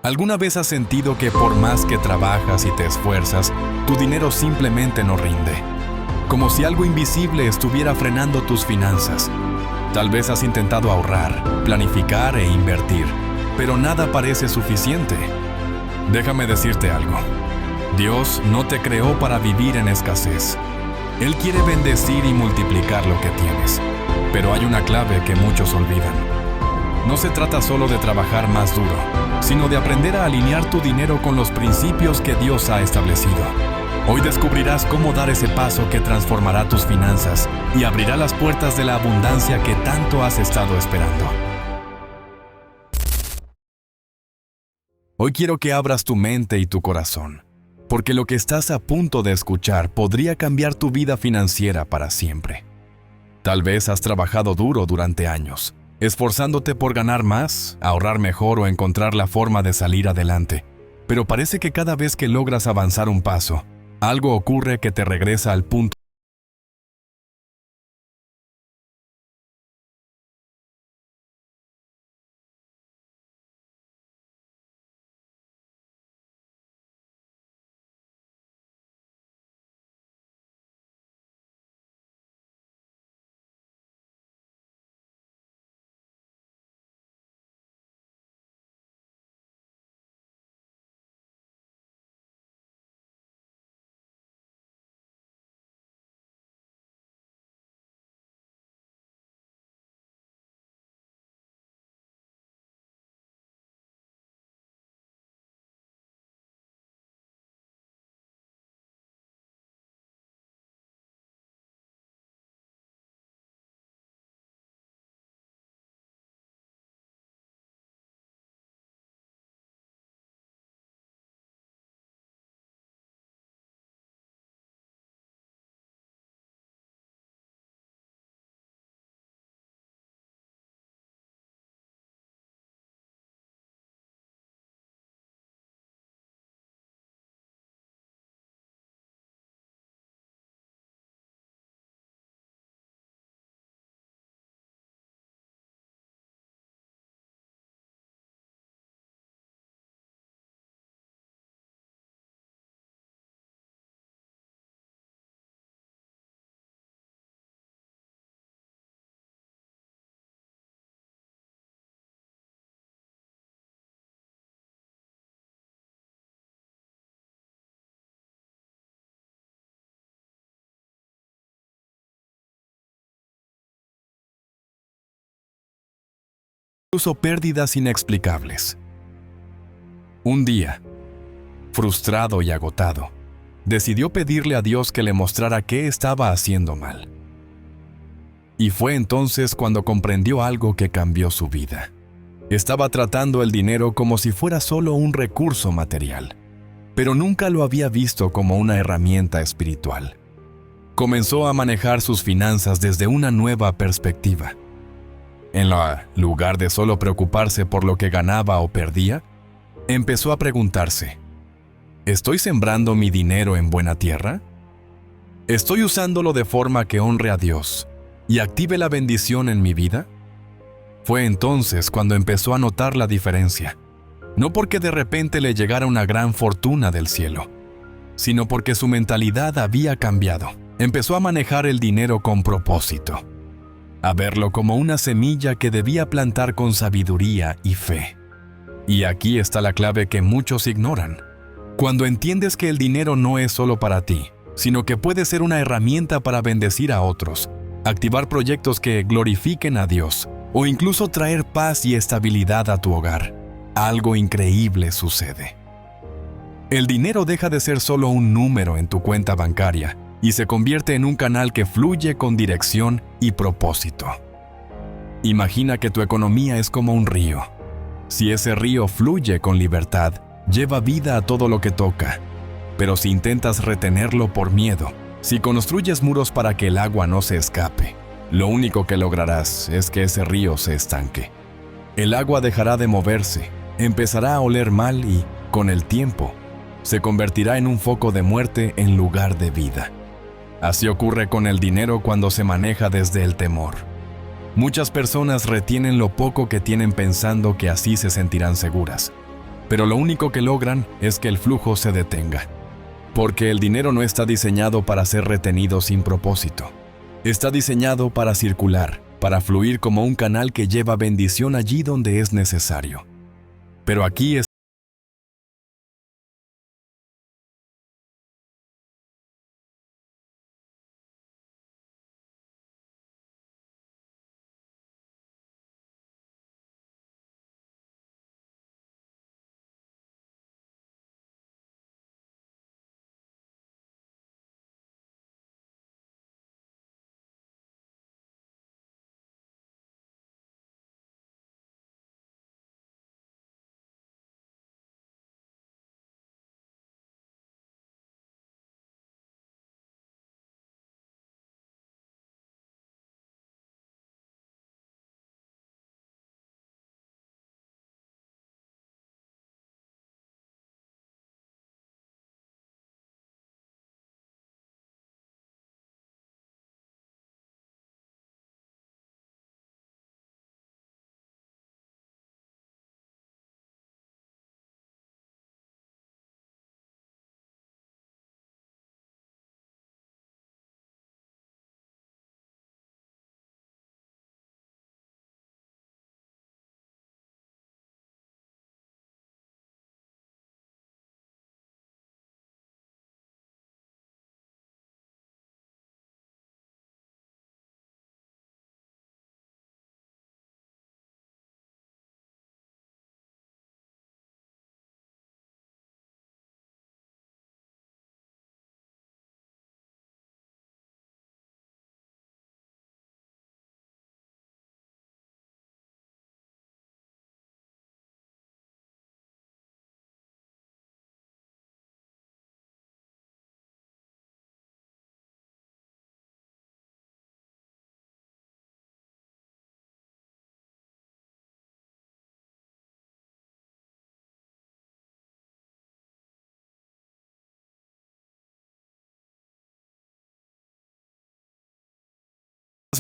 ¿Alguna vez has sentido que por más que trabajas y te esfuerzas, tu dinero simplemente no rinde? Como si algo invisible estuviera frenando tus finanzas. Tal vez has intentado ahorrar, planificar e invertir, pero nada parece suficiente. Déjame decirte algo. Dios no te creó para vivir en escasez. Él quiere bendecir y multiplicar lo que tienes. Pero hay una clave que muchos olvidan. No se trata solo de trabajar más duro, sino de aprender a alinear tu dinero con los principios que Dios ha establecido. Hoy descubrirás cómo dar ese paso que transformará tus finanzas y abrirá las puertas de la abundancia que tanto has estado esperando. Hoy quiero que abras tu mente y tu corazón, porque lo que estás a punto de escuchar podría cambiar tu vida financiera para siempre. Tal vez has trabajado duro durante años, esforzándote por ganar más, ahorrar mejor o encontrar la forma de salir adelante. Pero parece que cada vez que logras avanzar un paso, algo ocurre que te regresa al punto. Incluso pérdidas inexplicables. Un día, frustrado y agotado, decidió pedirle a Dios que le mostrara qué estaba haciendo mal. Y fue entonces cuando comprendió algo que cambió su vida. Estaba tratando el dinero como si fuera solo un recurso material, pero nunca lo había visto como una herramienta espiritual. Comenzó a manejar sus finanzas desde una nueva perspectiva. En lugar de solo preocuparse por lo que ganaba o perdía, empezó a preguntarse: ¿estoy sembrando mi dinero en buena tierra? ¿Estoy usándolo de forma que honre a Dios y active la bendición en mi vida? Fue entonces cuando empezó a notar la diferencia, no porque de repente le llegara una gran fortuna del cielo, sino porque su mentalidad había cambiado. Empezó a manejar el dinero con propósito, a verlo como una semilla que debía plantar con sabiduría y fe. Y aquí está la clave que muchos ignoran. Cuando entiendes que el dinero no es solo para ti, sino que puede ser una herramienta para bendecir a otros, activar proyectos que glorifiquen a Dios, o incluso traer paz y estabilidad a tu hogar, algo increíble sucede. El dinero deja de ser solo un número en tu cuenta bancaria y se convierte en un canal que fluye con dirección y propósito. Imagina que tu economía es como un río. Si ese río fluye con libertad, lleva vida a todo lo que toca. Pero si intentas retenerlo por miedo, si construyes muros para que el agua no se escape, lo único que lograrás es que ese río se estanque. El agua dejará de moverse, empezará a oler mal y, con el tiempo, se convertirá en un foco de muerte en lugar de vida. Así ocurre con el dinero cuando se maneja desde el temor. Muchas personas retienen lo poco que tienen pensando que así se sentirán seguras. pero lo único que logran es que el flujo se detenga. Porque el dinero no está diseñado para ser retenido sin propósito. Está diseñado para circular, para fluir como un canal que lleva bendición allí donde es necesario. Pero aquí estás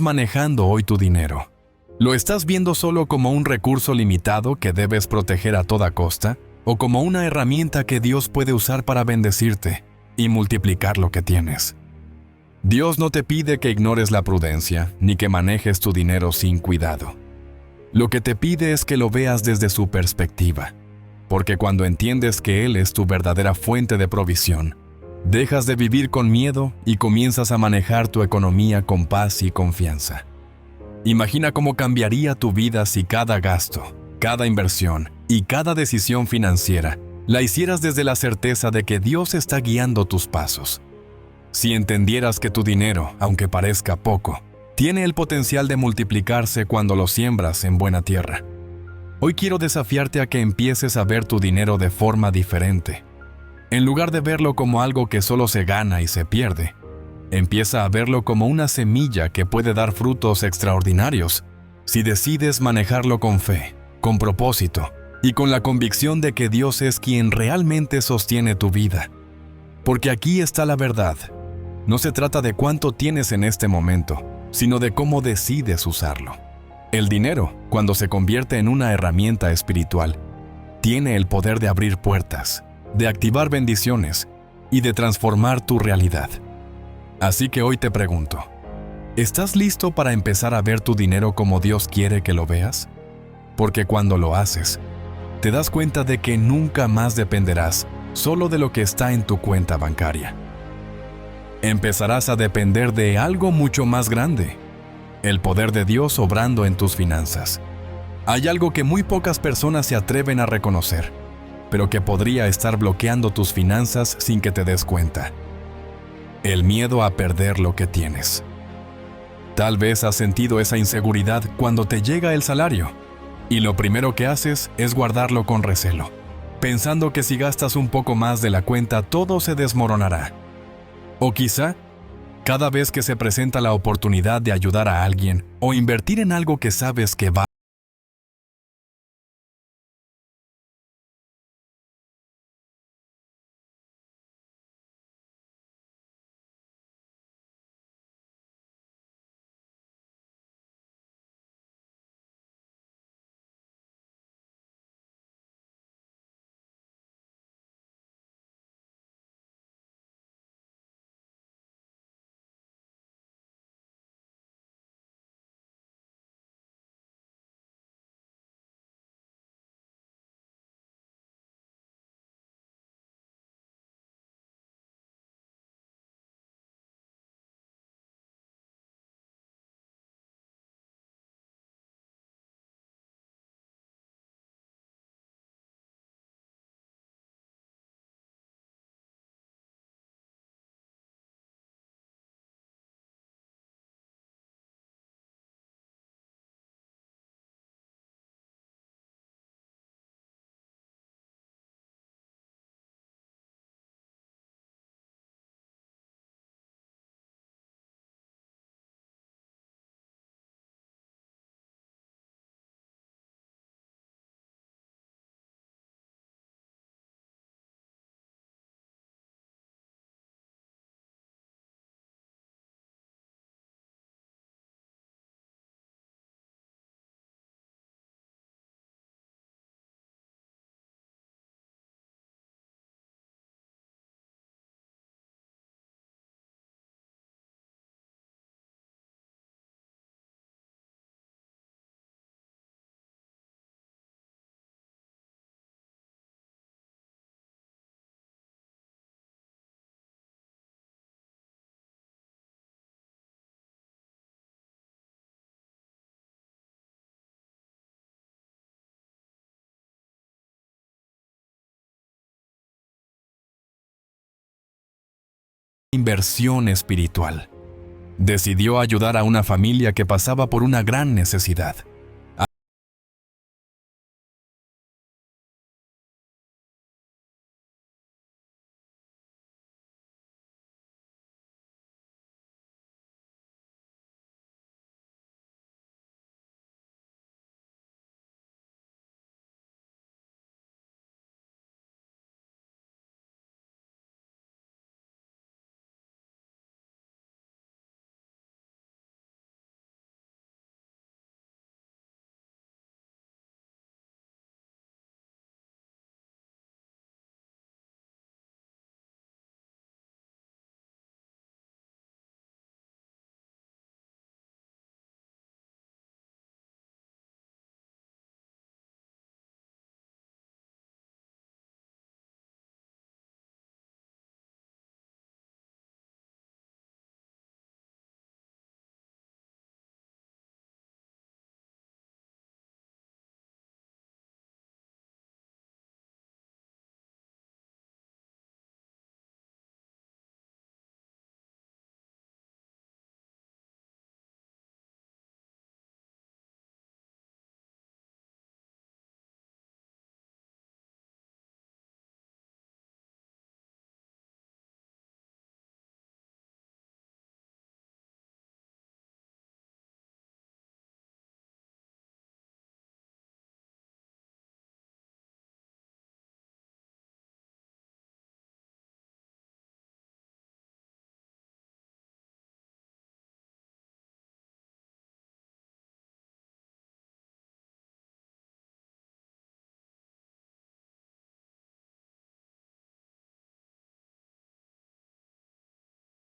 manejando hoy tu dinero. ¿Lo estás viendo solo como un recurso limitado que debes proteger a toda costa? ¿O como una herramienta que Dios puede usar para bendecirte y multiplicar lo que tienes? Dios no te pide que ignores la prudencia ni que manejes tu dinero sin cuidado. Lo que te pide es que lo veas desde su perspectiva, porque cuando entiendes que Él es tu verdadera fuente de provisión, dejas de vivir con miedo y comienzas a manejar tu economía con paz y confianza. Imagina cómo cambiaría tu vida si cada gasto, cada inversión y cada decisión financiera la hicieras desde la certeza de que Dios está guiando tus pasos. Si entendieras que tu dinero, aunque parezca poco, tiene el potencial de multiplicarse cuando lo siembras en buena tierra. Hoy quiero desafiarte a que empieces a ver tu dinero de forma diferente. En lugar de verlo como algo que solo se gana y se pierde, empieza a verlo como una semilla que puede dar frutos extraordinarios si decides manejarlo con fe, con propósito y con la convicción de que Dios es quien realmente sostiene tu vida. Porque aquí está la verdad. No se trata de cuánto tienes en este momento, sino de cómo decides usarlo. El dinero, cuando se convierte en una herramienta espiritual, tiene el poder de abrir puertas, de activar bendiciones y de transformar tu realidad. Así que hoy te pregunto, ¿estás listo para empezar a ver tu dinero como Dios quiere que lo veas? Porque cuando lo haces, te das cuenta de que nunca más dependerás solo de lo que está en tu cuenta bancaria. Empezarás a depender de algo mucho más grande, el poder de Dios obrando en tus finanzas. Hay algo que muy pocas personas se atreven a reconocer, pero que podría estar bloqueando tus finanzas sin que te des cuenta. El miedo a perder lo que tienes. Tal vez has sentido esa inseguridad cuando te llega el salario, y lo primero que haces es guardarlo con recelo, pensando que si gastas un poco más de la cuenta todo se desmoronará. O quizá, cada vez que se presenta la oportunidad de ayudar a alguien o invertir en algo que sabes que va inversión espiritual. Decidió ayudar a una familia que pasaba por una gran necesidad.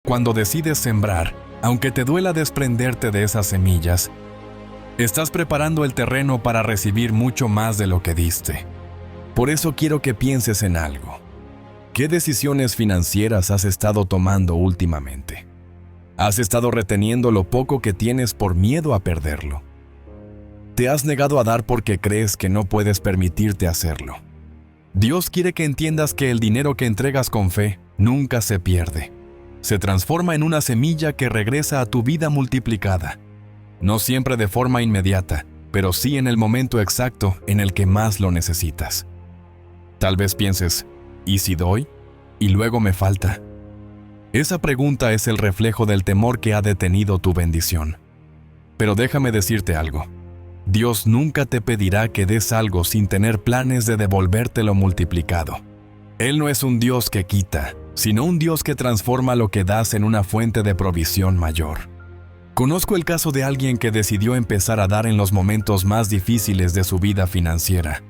Cuando decides sembrar, aunque te duela desprenderte de esas semillas, estás preparando el terreno para recibir mucho más de lo que diste. Por eso quiero que pienses en algo. ¿Qué decisiones financieras has estado tomando últimamente? ¿Has estado reteniendo lo poco que tienes por miedo a perderlo? ¿Te has negado a dar porque crees que no puedes permitirte hacerlo? Dios quiere que entiendas que el dinero que entregas con fe nunca se pierde. Se transforma en una semilla que regresa a tu vida multiplicada. No siempre de forma inmediata, pero sí en el momento exacto en el que más lo necesitas. Tal vez pienses, ¿y si doy? ¿Y luego me falta? Esa pregunta es el reflejo del temor que ha detenido tu bendición. Pero déjame decirte algo. Dios nunca te pedirá que des algo sin tener planes de devolvértelo multiplicado. Él no es un Dios que quita, sino un Dios que transforma lo que das en una fuente de provisión mayor. Conozco el caso de alguien que decidió empezar a dar en los momentos más difíciles de su vida financiera.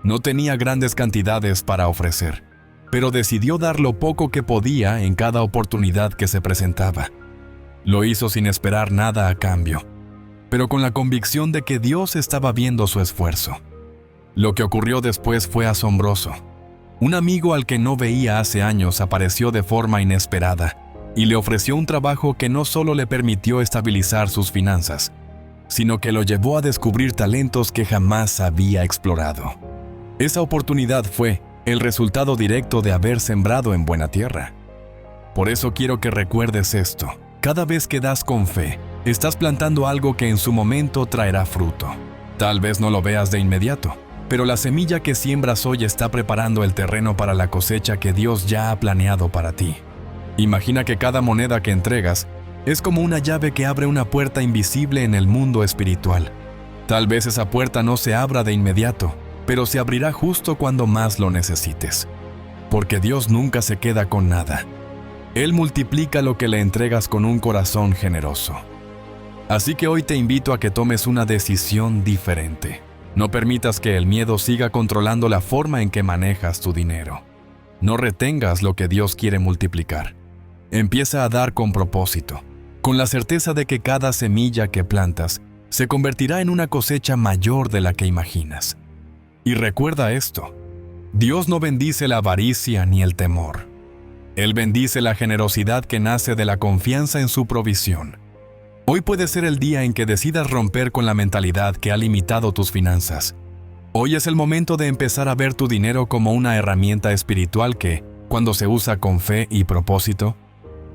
No tenía grandes cantidades para ofrecer, pero decidió dar lo poco que podía en cada oportunidad que se presentaba. Lo hizo sin esperar nada a cambio, pero con la convicción de que Dios estaba viendo su esfuerzo. Lo que ocurrió después fue asombroso. Un amigo al que no veía hace años apareció de forma inesperada y le ofreció un trabajo que no solo le permitió estabilizar sus finanzas, sino que lo llevó a descubrir talentos que jamás había explorado. Esa oportunidad fue el resultado directo de haber sembrado en buena tierra. Por eso quiero que recuerdes esto. Cada vez que das con fe, estás plantando algo que en su momento traerá fruto. Tal vez no lo veas de inmediato, pero la semilla que siembras hoy está preparando el terreno para la cosecha que Dios ya ha planeado para ti. Imagina que cada moneda que entregas es como una llave que abre una puerta invisible en el mundo espiritual. Tal vez esa puerta no se abra de inmediato, pero se abrirá justo cuando más lo necesites. Porque Dios nunca se queda con nada. Él multiplica lo que le entregas con un corazón generoso. Así que hoy te invito a que tomes una decisión diferente. No permitas que el miedo siga controlando la forma en que manejas tu dinero. No retengas lo que Dios quiere multiplicar. Empieza a dar con propósito, con la certeza de que cada semilla que plantas se convertirá en una cosecha mayor de la que imaginas. Y recuerda esto, Dios no bendice la avaricia ni el temor. Él bendice la generosidad que nace de la confianza en su provisión. Hoy puede ser el día en que decidas romper con la mentalidad que ha limitado tus finanzas. Hoy es el momento de empezar a ver tu dinero como una herramienta espiritual que, cuando se usa con fe y propósito,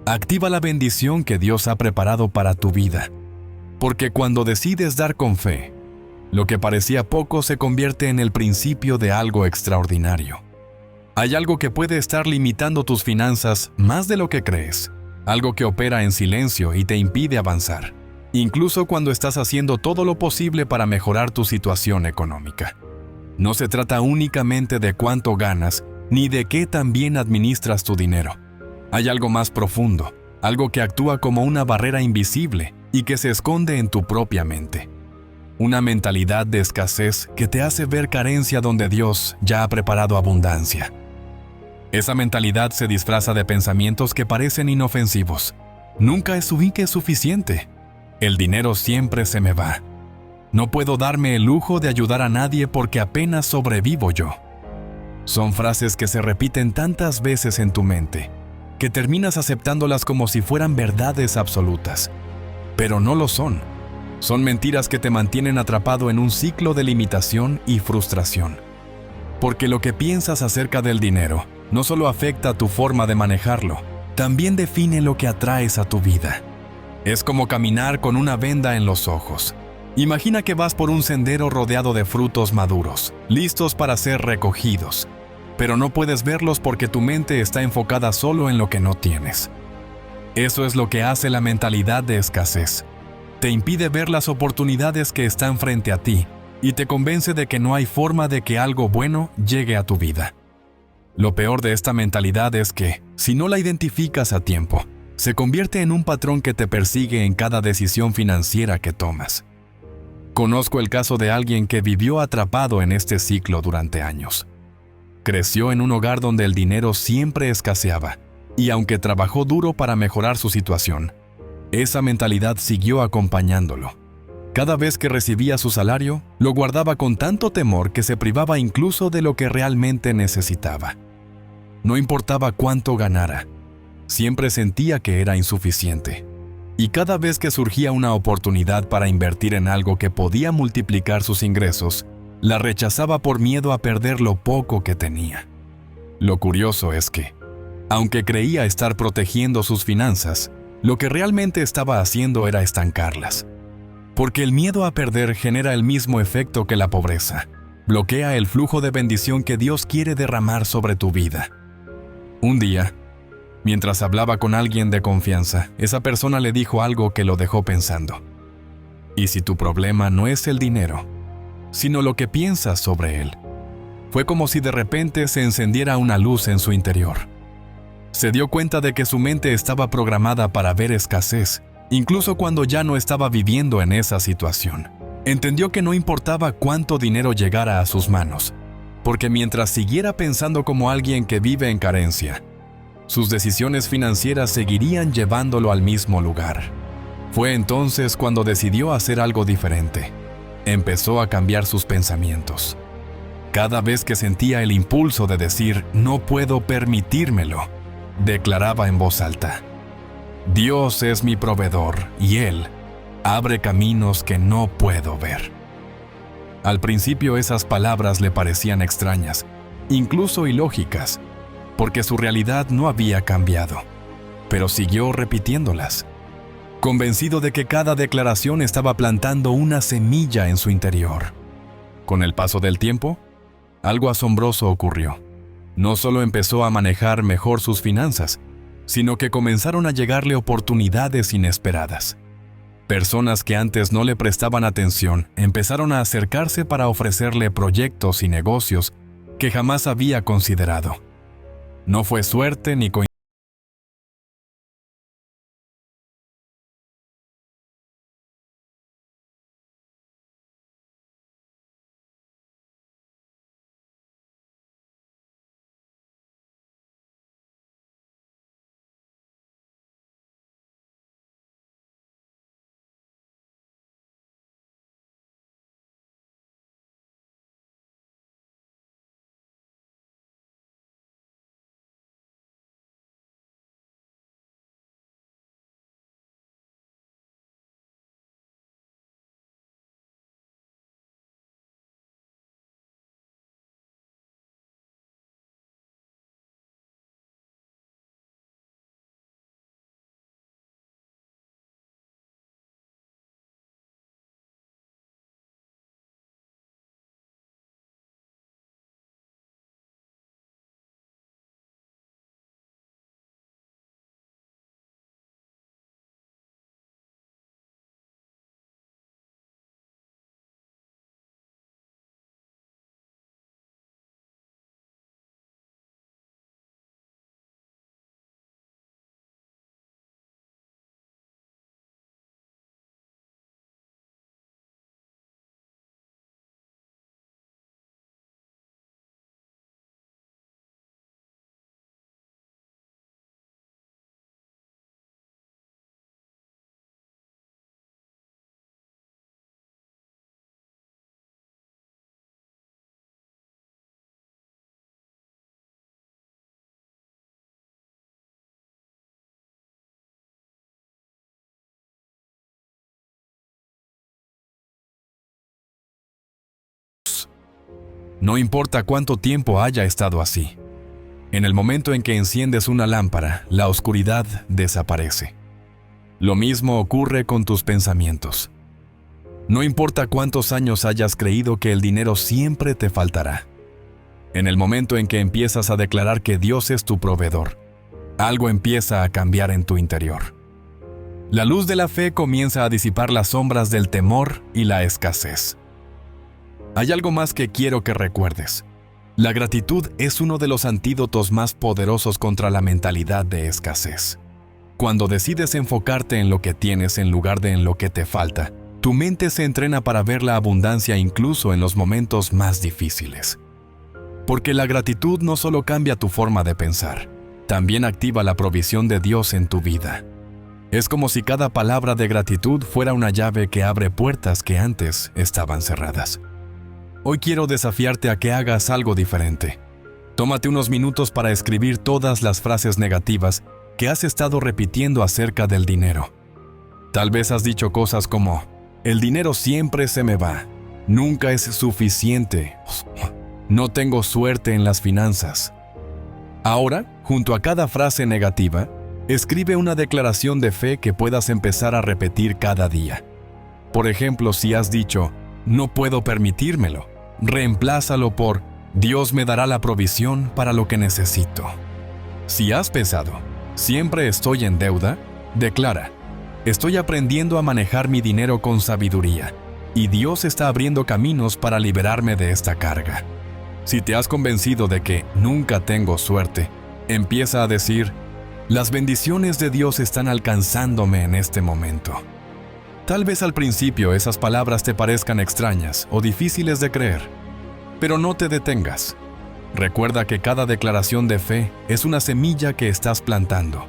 Activa la bendición que Dios ha preparado para tu vida, porque cuando decides dar con fe, lo que parecía poco se convierte en el principio de algo extraordinario. Hay algo que puede estar limitando tus finanzas más de lo que crees, algo que opera en silencio y te impide avanzar, incluso cuando estás haciendo todo lo posible para mejorar tu situación económica. No se trata únicamente de cuánto ganas, ni de qué tan bien administras tu dinero. Hay algo más profundo, algo que actúa como una barrera invisible y que se esconde en tu propia mente. Una mentalidad de escasez que te hace ver carencia donde Dios ya ha preparado abundancia. Esa mentalidad se disfraza de pensamientos que parecen inofensivos. Nunca es suficiente. El dinero siempre se me va. No puedo darme el lujo de ayudar a nadie porque apenas sobrevivo yo. Son frases que se repiten tantas veces en tu mente que terminas aceptándolas como si fueran verdades absolutas. Pero no lo son. Son mentiras que te mantienen atrapado en un ciclo de limitación y frustración. Porque lo que piensas acerca del dinero no solo afecta tu forma de manejarlo, también define lo que atraes a tu vida. Es como caminar con una venda en los ojos. Imagina que vas por un sendero rodeado de frutos maduros, listos para ser recogidos, pero no puedes verlos porque tu mente está enfocada solo en lo que no tienes. Eso es lo que hace la mentalidad de escasez. Te impide ver las oportunidades que están frente a ti y te convence de que no hay forma de que algo bueno llegue a tu vida. Lo peor de esta mentalidad es que, si no la identificas a tiempo, se convierte en un patrón que te persigue en cada decisión financiera que tomas. Conozco el caso de alguien que vivió atrapado en este ciclo durante años. Creció en un hogar donde el dinero siempre escaseaba, y aunque trabajó duro para mejorar su situación, esa mentalidad siguió acompañándolo. Cada vez que recibía su salario, lo guardaba con tanto temor que se privaba incluso de lo que realmente necesitaba. No importaba cuánto ganara, siempre sentía que era insuficiente. Y cada vez que surgía una oportunidad para invertir en algo que podía multiplicar sus ingresos, la rechazaba por miedo a perder lo poco que tenía. Lo curioso es que, aunque creía estar protegiendo sus finanzas, lo que realmente estaba haciendo era estancarlas. Porque el miedo a perder genera el mismo efecto que la pobreza. Bloquea el flujo de bendición que Dios quiere derramar sobre tu vida. Un día, mientras hablaba con alguien de confianza, esa persona le dijo algo que lo dejó pensando. ¿Y si tu problema no es el dinero, sino lo que piensas sobre él? Fue como si de repente se encendiera una luz en su interior. Se dio cuenta de que su mente estaba programada para ver escasez, incluso cuando ya no estaba viviendo en esa situación. Entendió que no importaba cuánto dinero llegara a sus manos, porque mientras siguiera pensando como alguien que vive en carencia, sus decisiones financieras seguirían llevándolo al mismo lugar. Fue entonces cuando decidió hacer algo diferente. Empezó a cambiar sus pensamientos. Cada vez que sentía el impulso de decir, no puedo permitírmelo, declaraba en voz alta, Dios es mi proveedor y Él abre caminos que no puedo ver. Al principio esas palabras le parecían extrañas, incluso ilógicas, porque su realidad no había cambiado, pero siguió repitiéndolas, convencido de que cada declaración estaba plantando una semilla en su interior. Con el paso del tiempo, algo asombroso ocurrió. No solo empezó a manejar mejor sus finanzas, sino que comenzaron a llegarle oportunidades inesperadas. Personas que antes no le prestaban atención empezaron a acercarse para ofrecerle proyectos y negocios que jamás había considerado. No fue suerte ni coincidencia. No importa cuánto tiempo haya estado así. En el momento en que enciendes una lámpara, la oscuridad desaparece. Lo mismo ocurre con tus pensamientos. No importa cuántos años hayas creído que el dinero siempre te faltará. En el momento en que empiezas a declarar que Dios es tu proveedor, algo empieza a cambiar en tu interior. La luz de la fe comienza a disipar las sombras del temor y la escasez. Hay algo más que quiero que recuerdes. La gratitud es uno de los antídotos más poderosos contra la mentalidad de escasez. Cuando decides enfocarte en lo que tienes en lugar de en lo que te falta, tu mente se entrena para ver la abundancia incluso en los momentos más difíciles. Porque la gratitud no solo cambia tu forma de pensar, también activa la provisión de Dios en tu vida. Es como si cada palabra de gratitud fuera una llave que abre puertas que antes estaban cerradas. Hoy quiero desafiarte a que hagas algo diferente. Tómate unos minutos para escribir todas las frases negativas que has estado repitiendo acerca del dinero. Tal vez has dicho cosas como, el dinero siempre se me va, nunca es suficiente, no tengo suerte en las finanzas. Ahora, junto a cada frase negativa, escribe una declaración de fe que puedas empezar a repetir cada día. Por ejemplo, si has dicho, no puedo permitírmelo, reemplázalo por, Dios me dará la provisión para lo que necesito. Si has pensado, siempre estoy en deuda, declara, estoy aprendiendo a manejar mi dinero con sabiduría, y Dios está abriendo caminos para liberarme de esta carga. Si te has convencido de que nunca tengo suerte, empieza a decir, las bendiciones de Dios están alcanzándome en este momento. Tal vez al principio esas palabras te parezcan extrañas o difíciles de creer, pero no te detengas. Recuerda que cada declaración de fe es una semilla que estás plantando.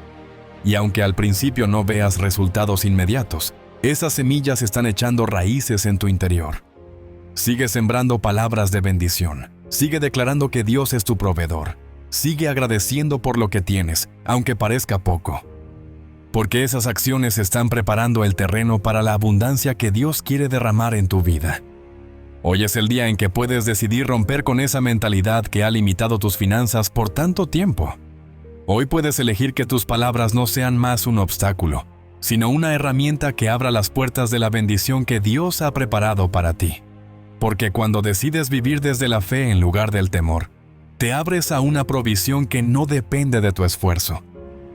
Y aunque al principio no veas resultados inmediatos, esas semillas están echando raíces en tu interior. Sigue sembrando palabras de bendición. Sigue declarando que Dios es tu proveedor. Sigue agradeciendo por lo que tienes, aunque parezca poco. Porque esas acciones están preparando el terreno para la abundancia que Dios quiere derramar en tu vida. Hoy es el día en que puedes decidir romper con esa mentalidad que ha limitado tus finanzas por tanto tiempo. Hoy puedes elegir que tus palabras no sean más un obstáculo, sino una herramienta que abra las puertas de la bendición que Dios ha preparado para ti. Porque cuando decides vivir desde la fe en lugar del temor, te abres a una provisión que no depende de tu esfuerzo,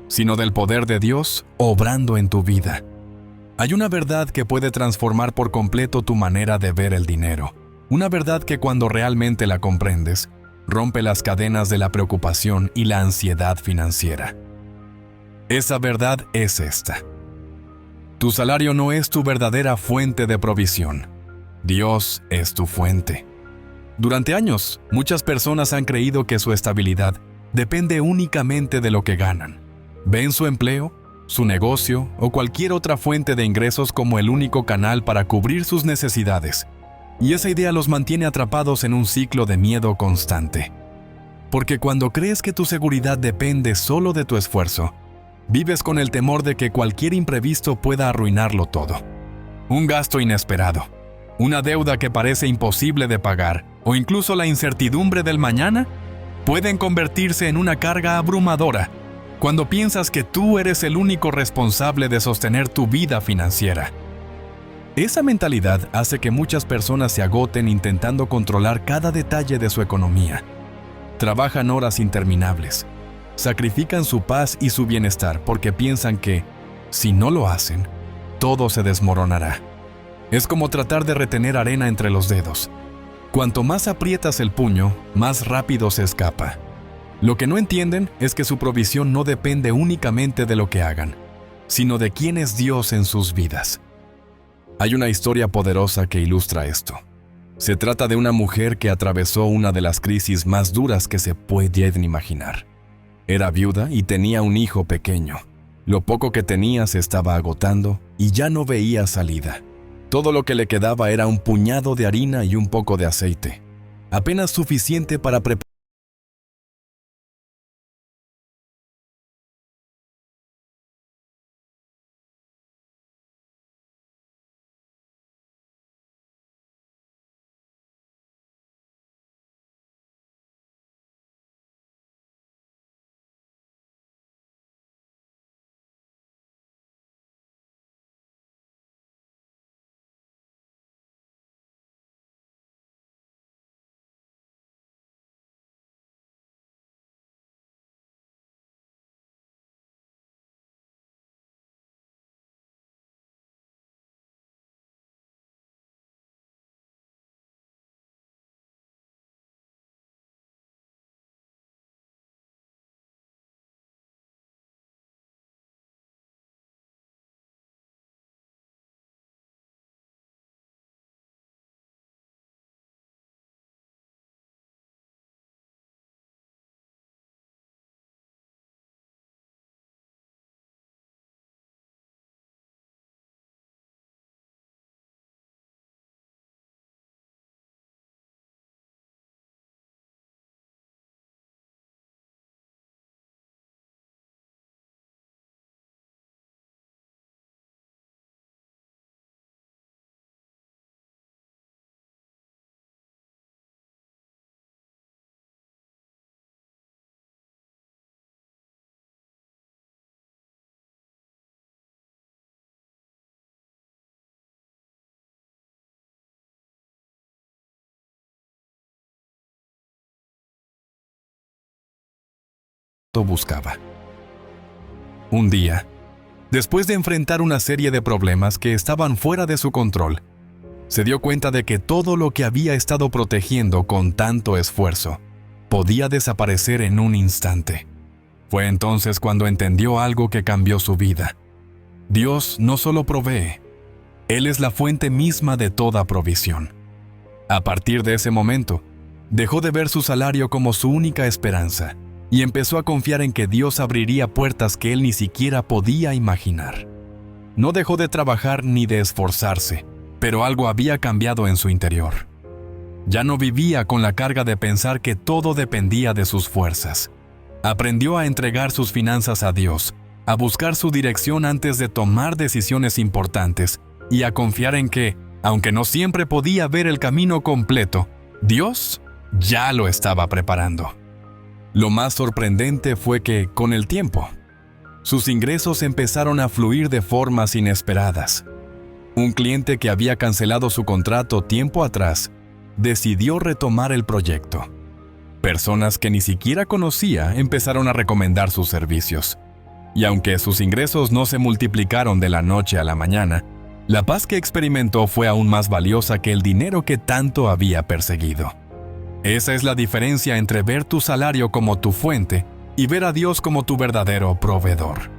sino del poder de Dios obrando en tu vida. Hay una verdad que puede transformar por completo tu manera de ver el dinero. Una verdad que cuando realmente la comprendes, rompe las cadenas de la preocupación y la ansiedad financiera. Esa verdad es esta. Tu salario no es tu verdadera fuente de provisión. Dios es tu fuente. Durante años, muchas personas han creído que su estabilidad depende únicamente de lo que ganan. Ven su empleo, su negocio o cualquier otra fuente de ingresos como el único canal para cubrir sus necesidades. Y esa idea los mantiene atrapados en un ciclo de miedo constante. Porque cuando crees que tu seguridad depende solo de tu esfuerzo, vives con el temor de que cualquier imprevisto pueda arruinarlo todo. Un gasto inesperado, una deuda que parece imposible de pagar, o incluso la incertidumbre del mañana, pueden convertirse en una carga abrumadora cuando piensas que tú eres el único responsable de sostener tu vida financiera. Esa mentalidad hace que muchas personas se agoten intentando controlar cada detalle de su economía. Trabajan horas interminables, sacrifican su paz y su bienestar porque piensan que, si no lo hacen, todo se desmoronará. Es como tratar de retener arena entre los dedos. Cuanto más aprietas el puño, más rápido se escapa. Lo que no entienden es que su provisión no depende únicamente de lo que hagan, sino de quién es Dios en sus vidas. Hay una historia poderosa que ilustra esto. Se trata de una mujer que atravesó una de las crisis más duras que se pueden imaginar. Era viuda y tenía un hijo pequeño. Lo poco que tenía se estaba agotando y ya no veía salida. Todo lo que le quedaba era un puñado de harina y un poco de aceite, apenas suficiente para preparar buscaba. Un día, después de enfrentar una serie de problemas que estaban fuera de su control, se dio cuenta de que todo lo que había estado protegiendo con tanto esfuerzo podía desaparecer en un instante. Fue entonces cuando entendió algo que cambió su vida. Dios no solo provee, Él es la fuente misma de toda provisión. A partir de ese momento, dejó de ver su salario como su única esperanza y empezó a confiar en que Dios abriría puertas que él ni siquiera podía imaginar. No dejó de trabajar ni de esforzarse, pero algo había cambiado en su interior. Ya no vivía con la carga de pensar que todo dependía de sus fuerzas. Aprendió a entregar sus finanzas a Dios, a buscar su dirección antes de tomar decisiones importantes y a confiar en que, aunque no siempre podía ver el camino completo, Dios ya lo estaba preparando. Lo más sorprendente fue que, con el tiempo, sus ingresos empezaron a fluir de formas inesperadas. Un cliente que había cancelado su contrato tiempo atrás decidió retomar el proyecto. Personas que ni siquiera conocía empezaron a recomendar sus servicios. Y aunque sus ingresos no se multiplicaron de la noche a la mañana, la paz que experimentó fue aún más valiosa que el dinero que tanto había perseguido. Esa es la diferencia entre ver tu salario como tu fuente y ver a Dios como tu verdadero proveedor.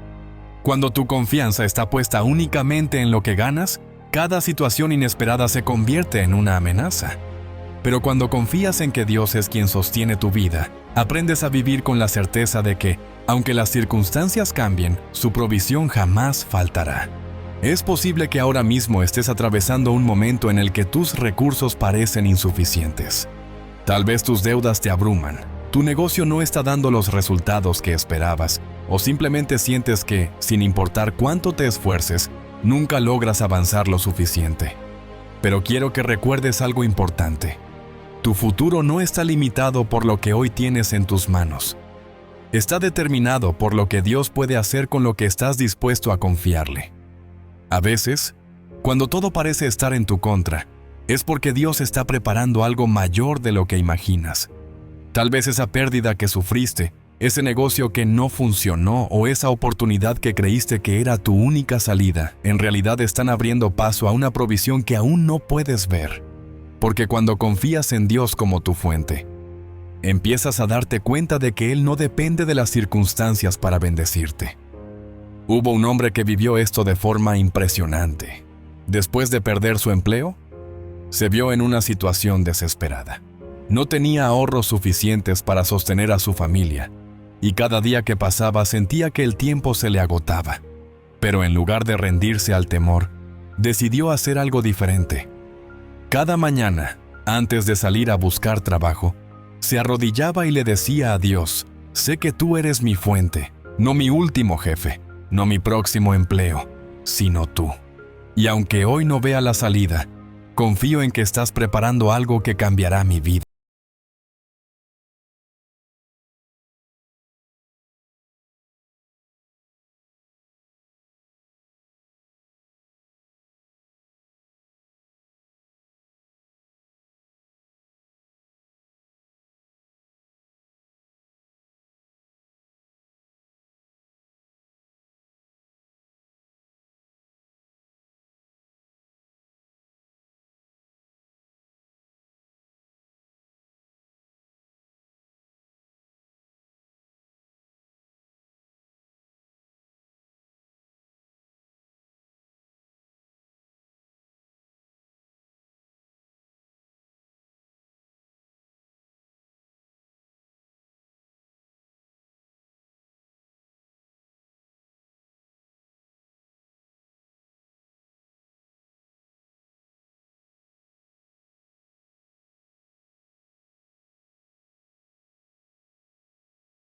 Cuando tu confianza está puesta únicamente en lo que ganas, cada situación inesperada se convierte en una amenaza. Pero cuando confías en que Dios es quien sostiene tu vida, aprendes a vivir con la certeza de que, aunque las circunstancias cambien, su provisión jamás faltará. Es posible que ahora mismo estés atravesando un momento en el que tus recursos parecen insuficientes. Tal vez tus deudas te abruman, tu negocio no está dando los resultados que esperabas, o simplemente sientes que, sin importar cuánto te esfuerces, nunca logras avanzar lo suficiente. Pero quiero que recuerdes algo importante. Tu futuro no está limitado por lo que hoy tienes en tus manos. Está determinado por lo que Dios puede hacer con lo que estás dispuesto a confiarle. A veces, cuando todo parece estar en tu contra, es porque Dios está preparando algo mayor de lo que imaginas. Tal vez esa pérdida que sufriste, ese negocio que no funcionó o esa oportunidad que creíste que era tu única salida, en realidad están abriendo paso a una provisión que aún no puedes ver. Porque cuando confías en Dios como tu fuente, empiezas a darte cuenta de que Él no depende de las circunstancias para bendecirte. Hubo un hombre que vivió esto de forma impresionante. Después de perder su empleo, se vio en una situación desesperada. No tenía ahorros suficientes para sostener a su familia, y cada día que pasaba sentía que el tiempo se le agotaba. Pero en lugar de rendirse al temor, decidió hacer algo diferente. Cada mañana, antes de salir a buscar trabajo, se arrodillaba y le decía a Dios: sé que tú eres mi fuente, no mi último jefe, no mi próximo empleo, sino tú. Y aunque hoy no vea la salida, confío en que estás preparando algo que cambiará mi vida.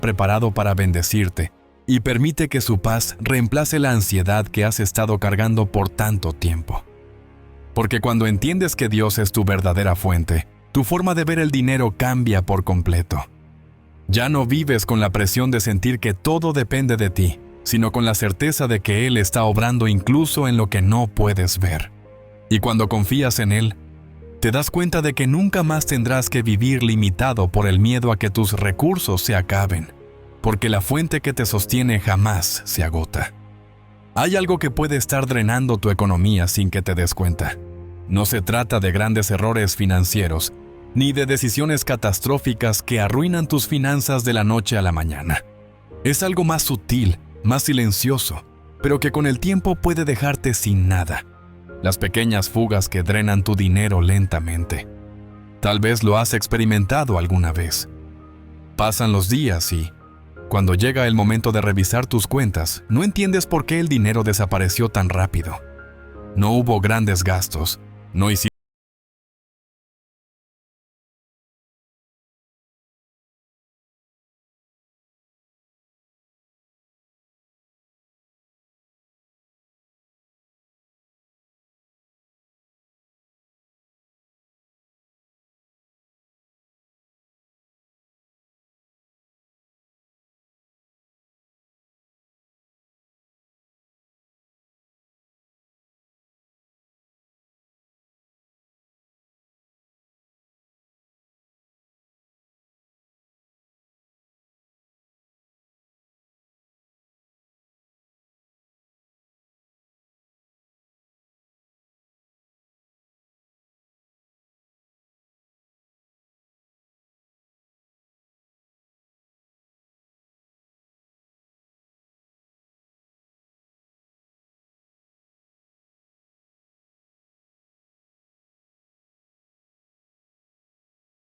Preparado para bendecirte y permite que su paz reemplace la ansiedad que has estado cargando por tanto tiempo. Porque cuando entiendes que Dios es tu verdadera fuente, tu forma de ver el dinero cambia por completo. Ya no vives con la presión de sentir que todo depende de ti, sino con la certeza de que Él está obrando incluso en lo que no puedes ver. Y cuando confías en Él, te das cuenta de que nunca más tendrás que vivir limitado por el miedo a que tus recursos se acaben. porque la fuente que te sostiene jamás se agota. Hay algo que puede estar drenando tu economía sin que te des cuenta. No se trata de grandes errores financieros, ni de decisiones catastróficas que arruinan tus finanzas de la noche a la mañana. Es algo más sutil, más silencioso, pero que con el tiempo puede dejarte sin nada. Las pequeñas fugas que drenan tu dinero lentamente. Tal vez lo has experimentado alguna vez. Pasan los días y, cuando llega el momento de revisar tus cuentas, no entiendes por qué el dinero desapareció tan rápido. No hubo grandes gastos, no hiciste.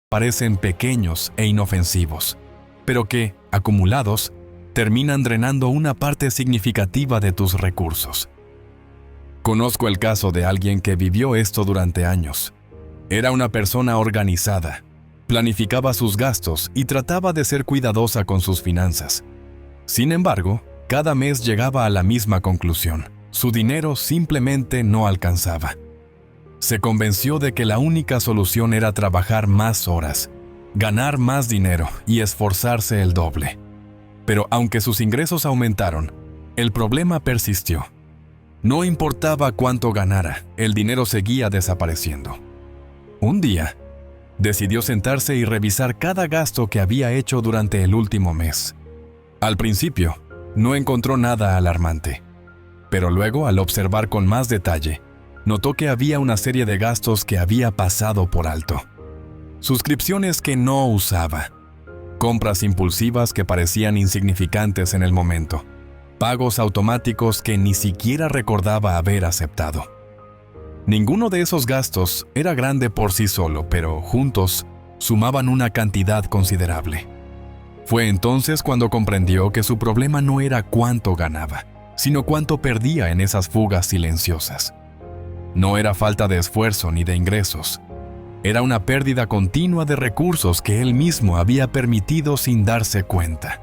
Parecen pequeños e inofensivos, pero que, acumulados, terminan drenando una parte significativa de tus recursos. Conozco el caso de alguien que vivió esto durante años. Era una persona organizada, planificaba sus gastos y trataba de ser cuidadosa con sus finanzas. Sin embargo, cada mes llegaba a la misma conclusión: su dinero simplemente no alcanzaba. Se convenció de que la única solución era trabajar más horas, ganar más dinero y esforzarse el doble. Pero aunque sus ingresos aumentaron, el problema persistió. No importaba cuánto ganara, el dinero seguía desapareciendo. Un día, decidió sentarse y revisar cada gasto que había hecho durante el último mes. Al principio, no encontró nada alarmante, pero luego, al observar con más detalle, notó que había una serie de gastos que había pasado por alto. Suscripciones que no usaba, compras impulsivas que parecían insignificantes en el momento, pagos automáticos que ni siquiera recordaba haber aceptado. Ninguno de esos gastos era grande por sí solo, pero juntos sumaban una cantidad considerable. Fue entonces cuando comprendió que su problema no era cuánto ganaba, sino cuánto perdía en esas fugas silenciosas. No era falta de esfuerzo ni de ingresos. Era una pérdida continua de recursos que él mismo había permitido sin darse cuenta.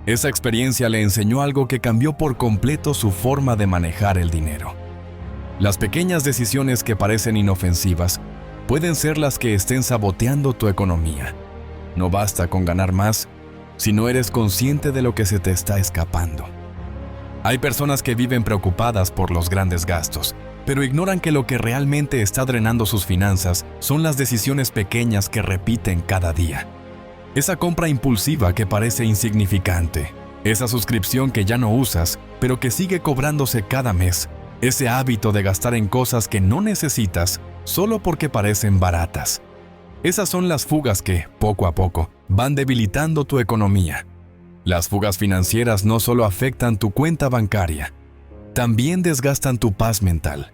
Esa experiencia le enseñó algo que cambió por completo su forma de manejar el dinero. Las pequeñas decisiones que parecen inofensivas pueden ser las que estén saboteando tu economía. No basta con ganar más si no eres consciente de lo que se te está escapando. Hay personas que viven preocupadas por los grandes gastos, pero ignoran que lo que realmente está drenando sus finanzas son las decisiones pequeñas que repiten cada día. Esa compra impulsiva que parece insignificante, esa suscripción que ya no usas, pero que sigue cobrándose cada mes, ese hábito de gastar en cosas que no necesitas solo porque parecen baratas. Esas son las fugas que, poco a poco, van debilitando tu economía. Las fugas financieras no solo afectan tu cuenta bancaria, también desgastan tu paz mental.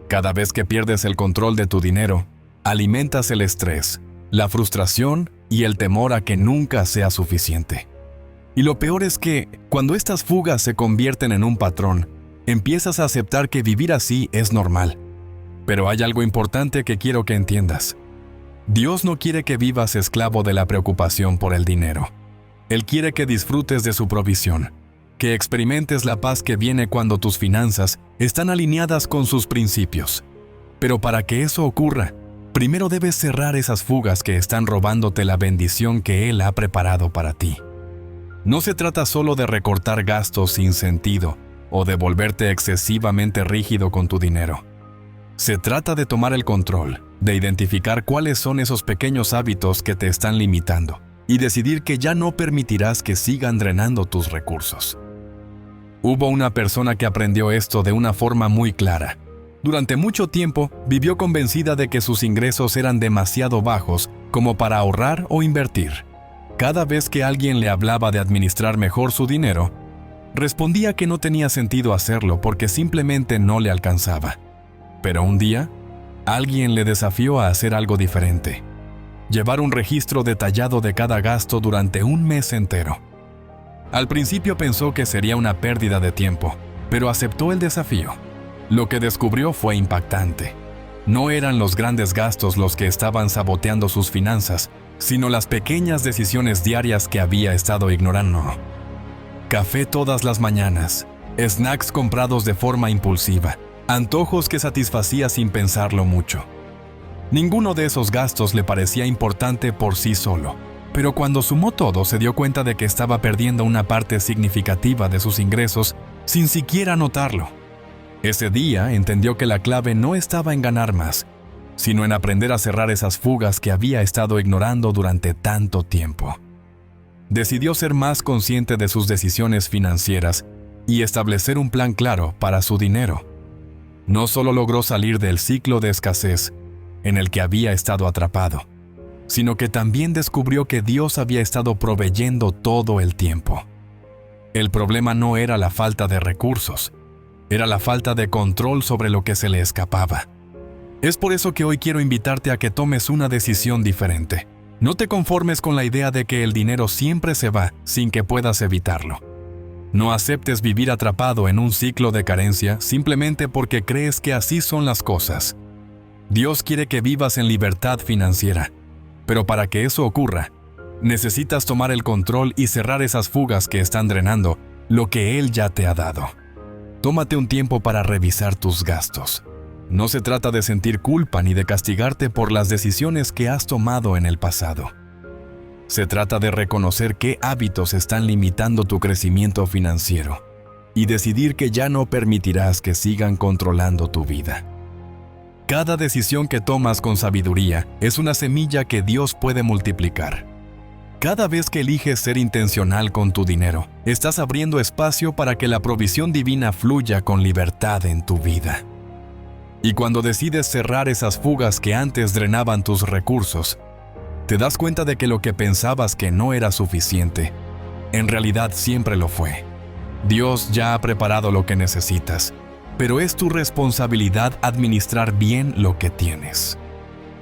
Cada vez que pierdes el control de tu dinero, alimentas el estrés, la frustración y el temor a que nunca sea suficiente. Y lo peor es que, cuando estas fugas se convierten en un patrón, empiezas a aceptar que vivir así es normal. Pero hay algo importante que quiero que entiendas. Dios no quiere que vivas esclavo de la preocupación por el dinero. Él quiere que disfrutes de su provisión, que experimentes la paz que viene cuando tus finanzas están alineadas con sus principios. Pero para que eso ocurra, primero debes cerrar esas fugas que están robándote la bendición que Él ha preparado para ti. No se trata solo de recortar gastos sin sentido o de volverte excesivamente rígido con tu dinero. Se trata de tomar el control, de identificar cuáles son esos pequeños hábitos que te están limitando y decidir que ya no permitirás que sigan drenando tus recursos. Hubo una persona que aprendió esto de una forma muy clara. Durante mucho tiempo vivió convencida de que sus ingresos eran demasiado bajos como para ahorrar o invertir. Cada vez que alguien le hablaba de administrar mejor su dinero, respondía que no tenía sentido hacerlo porque simplemente no le alcanzaba. Pero un día, alguien le desafió a hacer algo diferente. Llevar un registro detallado de cada gasto durante un mes entero. Al principio pensó que sería una pérdida de tiempo, pero aceptó el desafío. Lo que descubrió fue impactante. No eran los grandes gastos los que estaban saboteando sus finanzas, sino las pequeñas decisiones diarias que había estado ignorando. Café todas las mañanas, snacks comprados de forma impulsiva, antojos que satisfacía sin pensarlo mucho. Ninguno de esos gastos le parecía importante por sí solo, pero cuando sumó todo se dio cuenta de que estaba perdiendo una parte significativa de sus ingresos sin siquiera notarlo. Ese día entendió que la clave no estaba en ganar más, sino en aprender a cerrar esas fugas que había estado ignorando durante tanto tiempo. Decidió ser más consciente de sus decisiones financieras y establecer un plan claro para su dinero. No solo logró salir del ciclo de escasez en el que había estado atrapado, sino que también descubrió que Dios había estado proveyendo todo el tiempo. El problema no era la falta de recursos, era la falta de control sobre lo que se le escapaba. Es por eso que hoy quiero invitarte a que tomes una decisión diferente. No te conformes con la idea de que el dinero siempre se va sin que puedas evitarlo. No aceptes vivir atrapado en un ciclo de carencia simplemente porque crees que así son las cosas. Dios quiere que vivas en libertad financiera, pero para que eso ocurra, necesitas tomar el control y cerrar esas fugas que están drenando lo que Él ya te ha dado. Tómate un tiempo para revisar tus gastos. No se trata de sentir culpa ni de castigarte por las decisiones que has tomado en el pasado. Se trata de reconocer qué hábitos están limitando tu crecimiento financiero y decidir que ya no permitirás que sigan controlando tu vida. Cada decisión que tomas con sabiduría es una semilla que Dios puede multiplicar. Cada vez que eliges ser intencional con tu dinero, estás abriendo espacio para que la provisión divina fluya con libertad en tu vida. Y cuando decides cerrar esas fugas que antes drenaban tus recursos, te das cuenta de que lo que pensabas que no era suficiente, en realidad siempre lo fue. Dios ya ha preparado lo que necesitas, pero es tu responsabilidad administrar bien lo que tienes.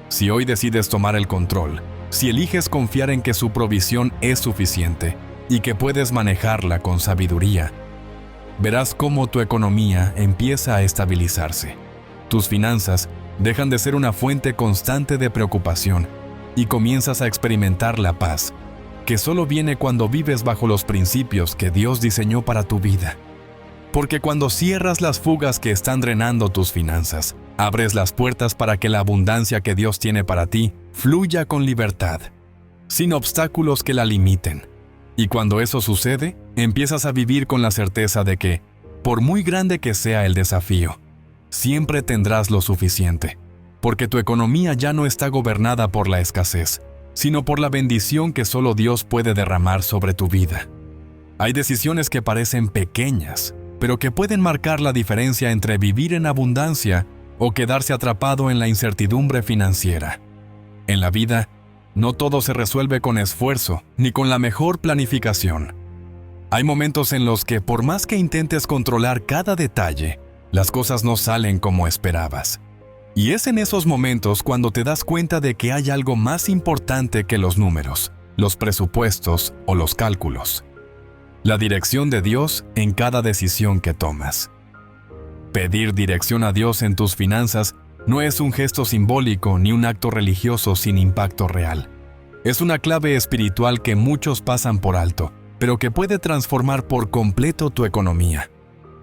Si hoy decides tomar el control, si eliges confiar en que su provisión es suficiente y que puedes manejarla con sabiduría, verás cómo tu economía empieza a estabilizarse. Tus finanzas dejan de ser una fuente constante de preocupación y comienzas a experimentar la paz, que solo viene cuando vives bajo los principios que Dios diseñó para tu vida. Porque cuando cierras las fugas que están drenando tus finanzas, abres las puertas para que la abundancia que Dios tiene para ti fluya con libertad, sin obstáculos que la limiten. Y cuando eso sucede, empiezas a vivir con la certeza de que, por muy grande que sea el desafío, siempre tendrás lo suficiente, porque tu economía ya no está gobernada por la escasez, sino por la bendición que solo Dios puede derramar sobre tu vida. Hay decisiones que parecen pequeñas, pero que pueden marcar la diferencia entre vivir en abundancia o quedarse atrapado en la incertidumbre financiera. En la vida, no todo se resuelve con esfuerzo ni con la mejor planificación. Hay momentos en los que, por más que intentes controlar cada detalle, las cosas no salen como esperabas. Y es en esos momentos cuando te das cuenta de que hay algo más importante que los números, los presupuestos o los cálculos. La dirección de Dios en cada decisión que tomas. Pedir dirección a Dios en tus finanzas no es un gesto simbólico ni un acto religioso sin impacto real. Es una clave espiritual que muchos pasan por alto, pero que puede transformar por completo tu economía.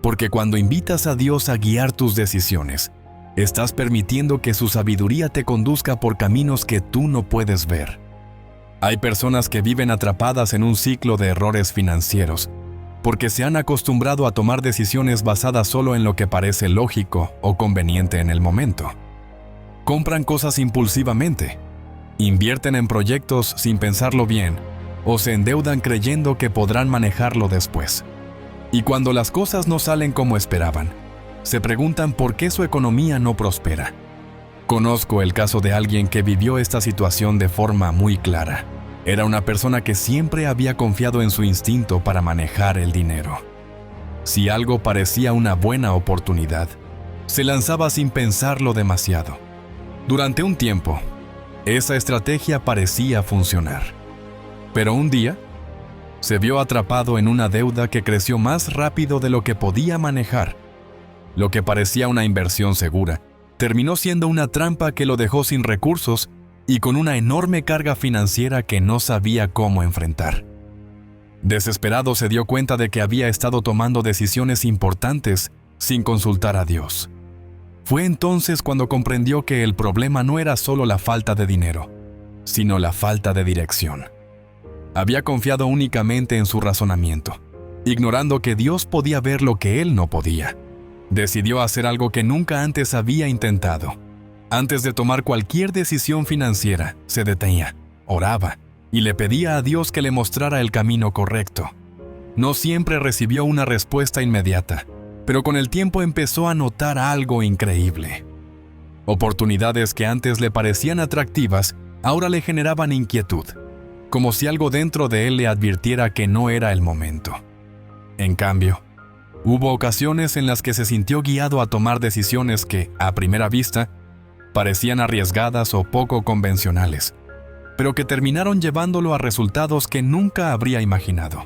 Porque cuando invitas a Dios a guiar tus decisiones, estás permitiendo que su sabiduría te conduzca por caminos que tú no puedes ver. Hay personas que viven atrapadas en un ciclo de errores financieros, porque se han acostumbrado a tomar decisiones basadas solo en lo que parece lógico o conveniente en el momento. Compran cosas impulsivamente, Invierten en proyectos sin pensarlo bien o se endeudan creyendo que podrán manejarlo después. Y cuando las cosas no salen como esperaban, se preguntan por qué su economía no prospera. Conozco el caso de alguien que vivió esta situación de forma muy clara. Era una persona que siempre había confiado en su instinto para manejar el dinero. Si algo parecía una buena oportunidad, se lanzaba sin pensarlo demasiado. Durante un tiempo, esa estrategia parecía funcionar. Pero un día, se vio atrapado en una deuda que creció más rápido de lo que podía manejar. Lo que parecía una inversión segura, terminó siendo una trampa que lo dejó sin recursos y con una enorme carga financiera que no sabía cómo enfrentar. Desesperado se dio cuenta de que había estado tomando decisiones importantes sin consultar a Dios. Fue entonces cuando comprendió que el problema no era solo la falta de dinero, sino la falta de dirección. Había confiado únicamente en su razonamiento, ignorando que Dios podía ver lo que él no podía. Decidió hacer algo que nunca antes había intentado. Antes de tomar cualquier decisión financiera, se detenía, oraba y le pedía a Dios que le mostrara el camino correcto. No siempre recibió una respuesta inmediata, pero con el tiempo empezó a notar algo increíble. Oportunidades que antes le parecían atractivas, ahora le generaban inquietud, como si algo dentro de él le advirtiera que no era el momento. En cambio, hubo ocasiones en las que se sintió guiado a tomar decisiones que, a primera vista, parecían arriesgadas o poco convencionales, pero que terminaron llevándolo a resultados que nunca habría imaginado.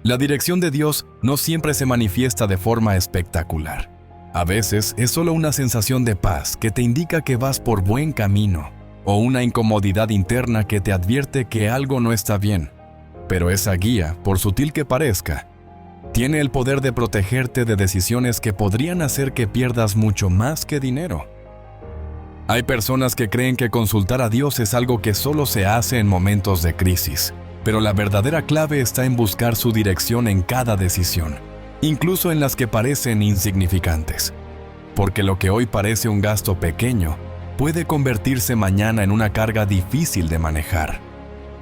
La dirección de Dios no siempre se manifiesta de forma espectacular. A veces es solo una sensación de paz que te indica que vas por buen camino, o una incomodidad interna que te advierte que algo no está bien. Pero esa guía, por sutil que parezca, tiene el poder de protegerte de decisiones que podrían hacer que pierdas mucho más que dinero. Hay personas que creen que consultar a Dios es algo que solo se hace en momentos de crisis, pero la verdadera clave está en buscar su dirección en cada decisión, incluso en las que parecen insignificantes. Porque lo que hoy parece un gasto pequeño, puede convertirse mañana en una carga difícil de manejar.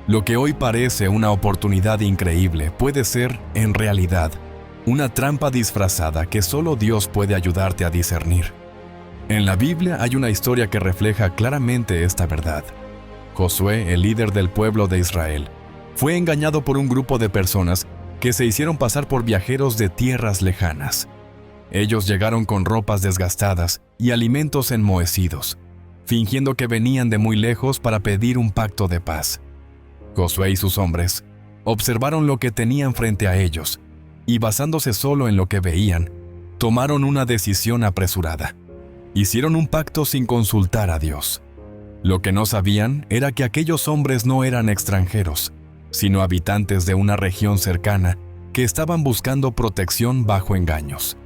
Lo que hoy parece una oportunidad increíble puede ser, en realidad, una trampa disfrazada que solo Dios puede ayudarte a discernir. En la Biblia hay una historia que refleja claramente esta verdad. Josué, el líder del pueblo de Israel, fue engañado por un grupo de personas que se hicieron pasar por viajeros de tierras lejanas. Ellos llegaron con ropas desgastadas y alimentos enmohecidos, fingiendo que venían de muy lejos para pedir un pacto de paz. Josué y sus hombres observaron lo que tenían frente a ellos y, basándose solo en lo que veían, tomaron una decisión apresurada. Hicieron un pacto sin consultar a Dios. Lo que no sabían era que aquellos hombres no eran extranjeros, sino habitantes de una región cercana que estaban buscando protección bajo engaños.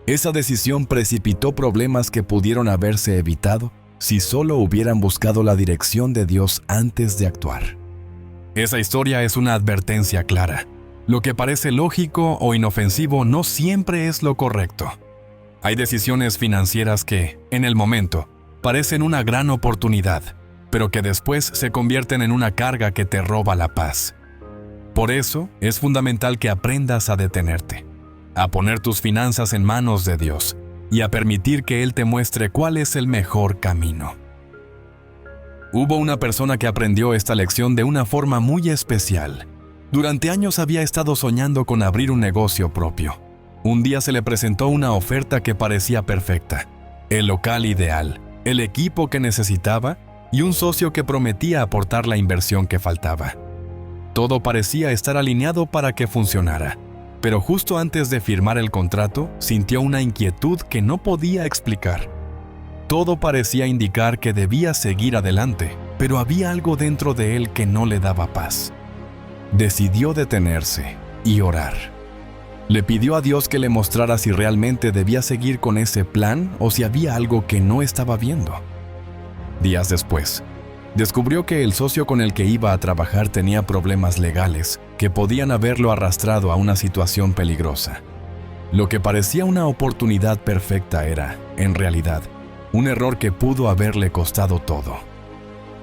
Esa decisión precipitó problemas que pudieron haberse evitado si solo hubieran buscado la dirección de Dios antes de actuar. Esa historia es una advertencia clara. Lo que parece lógico o inofensivo no siempre es lo correcto. Hay decisiones financieras que, en el momento, parecen una gran oportunidad, pero que después se convierten en una carga que te roba la paz. Por eso, es fundamental que aprendas a detenerte, a poner tus finanzas en manos de Dios y a permitir que Él te muestre cuál es el mejor camino. Hubo una persona que aprendió esta lección de una forma muy especial. Durante años había estado soñando con abrir un negocio propio. Un día se le presentó una oferta que parecía perfecta, el local ideal, el equipo que necesitaba y un socio que prometía aportar la inversión que faltaba. Todo parecía estar alineado para que funcionara, pero justo antes de firmar el contrato, sintió una inquietud que no podía explicar. Todo parecía indicar que debía seguir adelante, pero había algo dentro de él que no le daba paz. Decidió detenerse y orar. Le pidió a Dios que le mostrara si realmente debía seguir con ese plan o si había algo que no estaba viendo. Días después, descubrió que el socio con el que iba a trabajar tenía problemas legales que podían haberlo arrastrado a una situación peligrosa. Lo que parecía una oportunidad perfecta era, en realidad, un error que pudo haberle costado todo.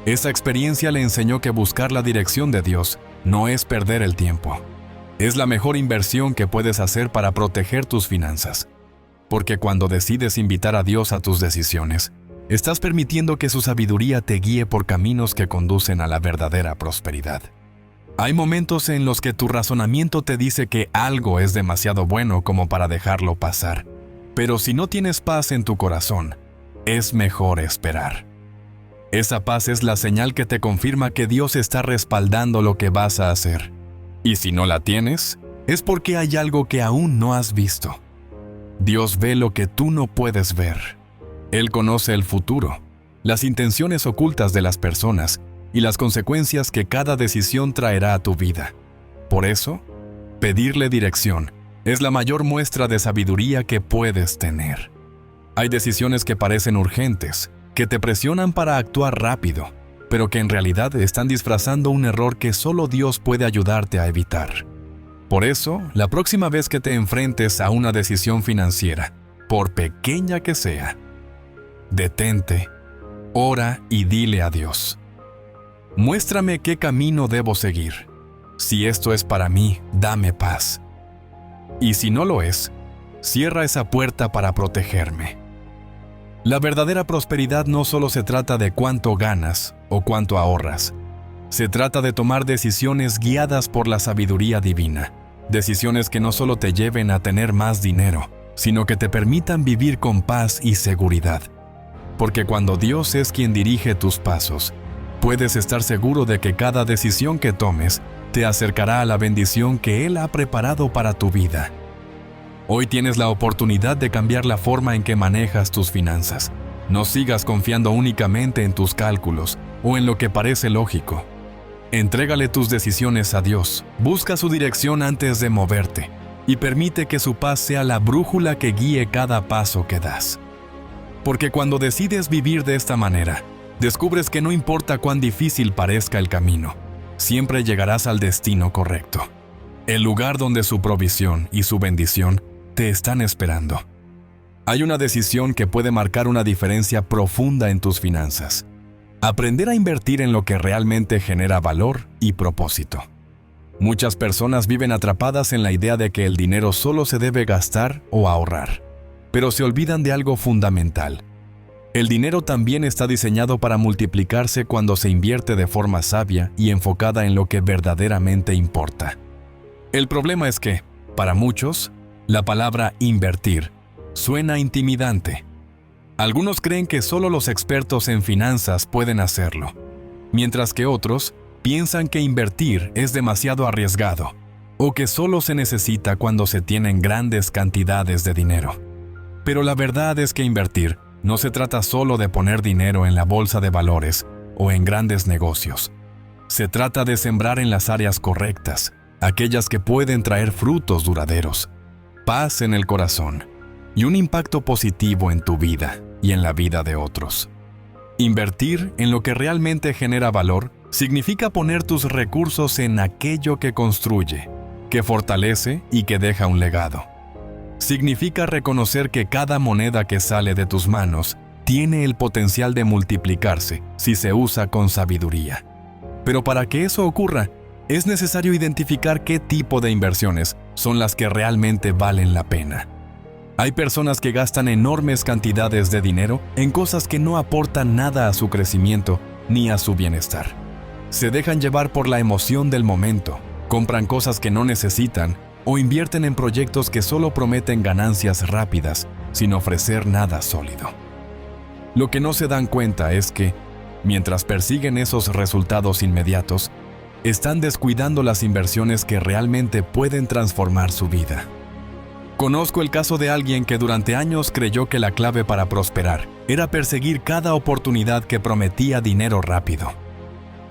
Esa experiencia le enseñó que buscar la dirección de Dios no es perder el tiempo. Es la mejor inversión que puedes hacer para proteger tus finanzas. Porque cuando decides invitar a Dios a tus decisiones, estás permitiendo que su sabiduría te guíe por caminos que conducen a la verdadera prosperidad. Hay momentos en los que tu razonamiento te dice que algo es demasiado bueno como para dejarlo pasar. Pero si no tienes paz en tu corazón, es mejor esperar. Esa paz es la señal que te confirma que Dios está respaldando lo que vas a hacer. Y si no la tienes, es porque hay algo que aún no has visto. Dios ve lo que tú no puedes ver. Él conoce el futuro, las intenciones ocultas de las personas y las consecuencias que cada decisión traerá a tu vida. Por eso, pedirle dirección es la mayor muestra de sabiduría que puedes tener. Hay decisiones que parecen urgentes, que te presionan para actuar rápido, pero que en realidad están disfrazando un error que solo Dios puede ayudarte a evitar. Por eso, la próxima vez que te enfrentes a una decisión financiera, por pequeña que sea, detente, ora y dile a Dios: muéstrame qué camino debo seguir. Si esto es para mí, dame paz. Y si no lo es, cierra esa puerta para protegerme. La verdadera prosperidad no solo se trata de cuánto ganas o cuánto ahorras. Se trata de tomar decisiones guiadas por la sabiduría divina. Decisiones que no solo te lleven a tener más dinero, sino que te permitan vivir con paz y seguridad. Porque cuando Dios es quien dirige tus pasos, puedes estar seguro de que cada decisión que tomes te acercará a la bendición que Él ha preparado para tu vida. Hoy tienes la oportunidad de cambiar la forma en que manejas tus finanzas. No sigas confiando únicamente en tus cálculos o en lo que parece lógico. Entrégale tus decisiones a Dios, busca su dirección antes de moverte y permite que su paz sea la brújula que guíe cada paso que das. Porque cuando decides vivir de esta manera, descubres que no importa cuán difícil parezca el camino, siempre llegarás al destino correcto, el lugar donde su provisión y su bendición te están esperando. Hay una decisión que puede marcar una diferencia profunda en tus finanzas. Aprender a invertir en lo que realmente genera valor y propósito. Muchas personas viven atrapadas en la idea de que el dinero solo se debe gastar o ahorrar, pero se olvidan de algo fundamental. El dinero también está diseñado para multiplicarse cuando se invierte de forma sabia y enfocada en lo que verdaderamente importa. El problema es que, para muchos, la palabra invertir suena intimidante. Algunos creen que solo los expertos en finanzas pueden hacerlo, mientras que otros piensan que invertir es demasiado arriesgado o que solo se necesita cuando se tienen grandes cantidades de dinero. Pero la verdad es que invertir no se trata solo de poner dinero en la bolsa de valores o en grandes negocios. Se trata de sembrar en las áreas correctas, aquellas que pueden traer frutos duraderos, paz en el corazón y un impacto positivo en tu vida y en la vida de otros. Invertir en lo que realmente genera valor significa poner tus recursos en aquello que construye, que fortalece y que deja un legado. Significa reconocer que cada moneda que sale de tus manos tiene el potencial de multiplicarse si se usa con sabiduría. Pero para que eso ocurra, es necesario identificar qué tipo de inversiones son las que realmente valen la pena. Hay personas que gastan enormes cantidades de dinero en cosas que no aportan nada a su crecimiento ni a su bienestar. Se dejan llevar por la emoción del momento, compran cosas que no necesitan o invierten en proyectos que solo prometen ganancias rápidas sin ofrecer nada sólido. Lo que no se dan cuenta es que, mientras persiguen esos resultados inmediatos, están descuidando las inversiones que realmente pueden transformar su vida. Conozco el caso de alguien que durante años creyó que la clave para prosperar era perseguir cada oportunidad que prometía dinero rápido.